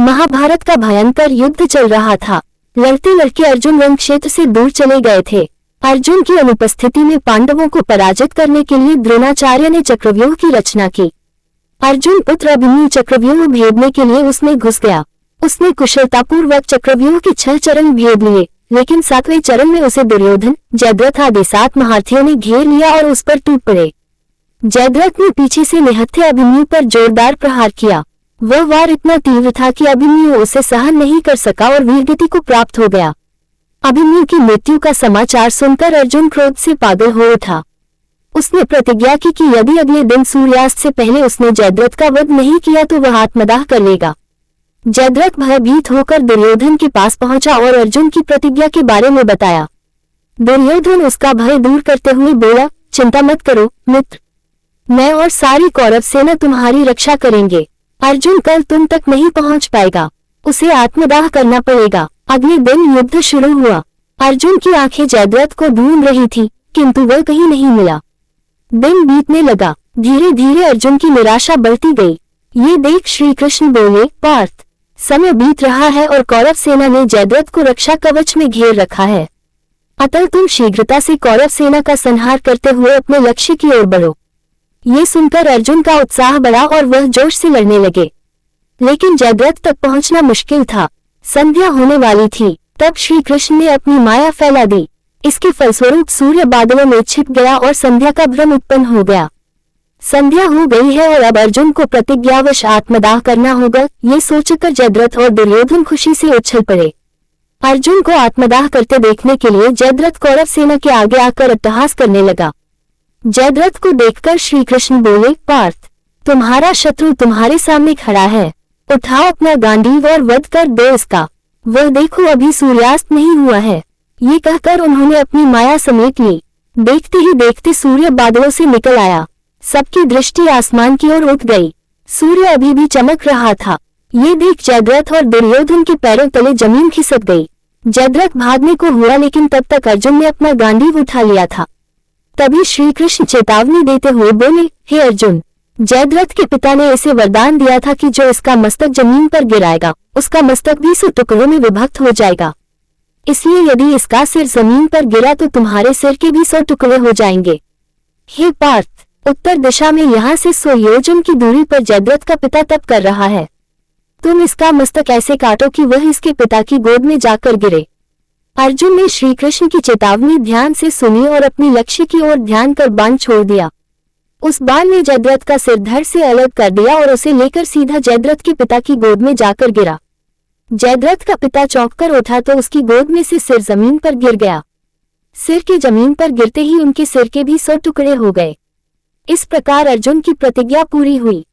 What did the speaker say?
महाभारत का भयंकर युद्ध चल रहा था। लड़ते लड़के अर्जुन रण क्षेत्र से दूर चले गए थे। अर्जुन की अनुपस्थिति में पांडवों को पराजित करने के लिए द्रोणाचार्य ने चक्रव्यूह की रचना की। अर्जुन पुत्र अभिमन्यु चक्रव्यूह भेदने के लिए उसमें घुस गया। उसने कुशलतापूर्वक चक्रव्यूह के 6 चरण भेद लिए, लेकिन 7वें चरण में उसे दुर्योधन, जयद्रथ आदि 7 महारथियों ने घेर लिया और उस पर टूट पड़े। जयद्रथ ने पीछे से निहत्थे अभिमन्यु पर जोरदार प्रहार किया। वह वार इतना तीव्र था कि अभिमन्यु उसे सहन नहीं कर सका और वीरगति को प्राप्त हो गया। अभिमन्यु की मृत्यु का समाचार सुनकर अर्जुन क्रोध से पागल हो उठा। उसने प्रतिज्ञा की कि यदि अगले दिन सूर्यास्त से पहले उसने जयद्रथ का वध नहीं किया तो वह आत्मदाह कर लेगा। जयद्रथ भयभीत होकर दुर्योधन के पास पहुंचा और अर्जुन की प्रतिज्ञा के बारे में बताया। दुर्योधन उसका भय दूर करते हुए बोला, चिंता मत करो मित्र, मैं और सारी कौरव सेना तुम्हारी रक्षा करेंगे। अर्जुन कल तुम तक नहीं पहुंच पाएगा, उसे आत्मदाह करना पड़ेगा। अगले दिन युद्ध शुरू हुआ। अर्जुन की आंखें जयद्रथ को ढूंढ रही थी, किंतु वह कहीं नहीं मिला। दिन बीतने लगा। धीरे धीरे अर्जुन की निराशा बढ़ती गई। ये देख श्री कृष्ण बोले, पार्थ, समय बीत रहा है और कौरव सेना ने जयद्रथ को रक्षा कवच में घेर रखा है। अतः तुम शीघ्रता से कौरव सेना का संहार करते हुए अपने लक्ष्य की ओर बढ़ो। ये सुनकर अर्जुन का उत्साह बढ़ा और वह जोश से लड़ने लगे, लेकिन जयद्रथ तक पहुंचना मुश्किल था। संध्या होने वाली थी, तब श्री कृष्ण ने अपनी माया फैला दी। इसके फलस्वरूप सूर्य बादलों में छिप गया और संध्या का भ्रम उत्पन्न हो गया। संध्या हो गई है और अब अर्जुन को प्रतिज्ञावश आत्मदाह करना होगा। ये सोचकर जयद्रथ और दुर्योधन खुशी से उछल पड़े। अर्जुन को आत्मदाह करते देखने के लिए जयद्रथ कौरव सेना के आगे आकर अट्टहास करने लगा। जयद्रथ को देखकर श्री कृष्ण बोले, पार्थ, तुम्हारा शत्रु तुम्हारे सामने खड़ा है, उठाओ अपना गांडीव और वध कर दो इसका। वह देखो अभी सूर्यास्त नहीं हुआ है। ये कहकर उन्होंने अपनी माया समेट ली। देखते ही देखते सूर्य बादलों से निकल आया। सबकी दृष्टि आसमान की ओर उठ गई। सूर्य अभी भी चमक रहा था। ये देख जयद्रथ और दुर्योधन के पैरों तले जमीन खिसक गई। जयद्रथ भागने को हुआ, लेकिन तब तक अर्जुन ने अपना गांडीव उठा लिया था। तभी श्री कृष्ण चेतावनी देते हुए बोले, हे अर्जुन, जयद्रथ के पिता ने इसे वरदान दिया था कि जो इसका मस्तक जमीन पर गिराएगा उसका मस्तक भी 100 टुकड़ों में विभक्त हो जाएगा। इसलिए यदि इसका सिर जमीन पर गिरा तो तुम्हारे सिर के भी 100 टुकड़े हो जाएंगे। हे पार्थ, उत्तर दिशा में यहाँ से 100 योजन की दूरी पर जयद्रथ का पिता तप कर रहा है। तुम इसका मस्तक ऐसे काटो कि वह इसके पिता की गोद में जाकर गिरे। अर्जुन ने श्री कृष्ण की चेतावनी ध्यान से सुनी और अपनी लक्ष्य की ओर ध्यान कर बाण छोड़ दिया। उस बाण ने जयद्रथ का सिर धड़ से अलग कर दिया और उसे लेकर सीधा जयद्रथ के पिता की गोद में जाकर गिरा। जयद्रथ का पिता चौंककर उठा तो उसकी गोद में से सिर जमीन पर गिर गया। सिर के जमीन पर गिरते ही उनके सिर के भी 100 टुकड़े हो गए। इस प्रकार अर्जुन की प्रतिज्ञा पूरी हुई।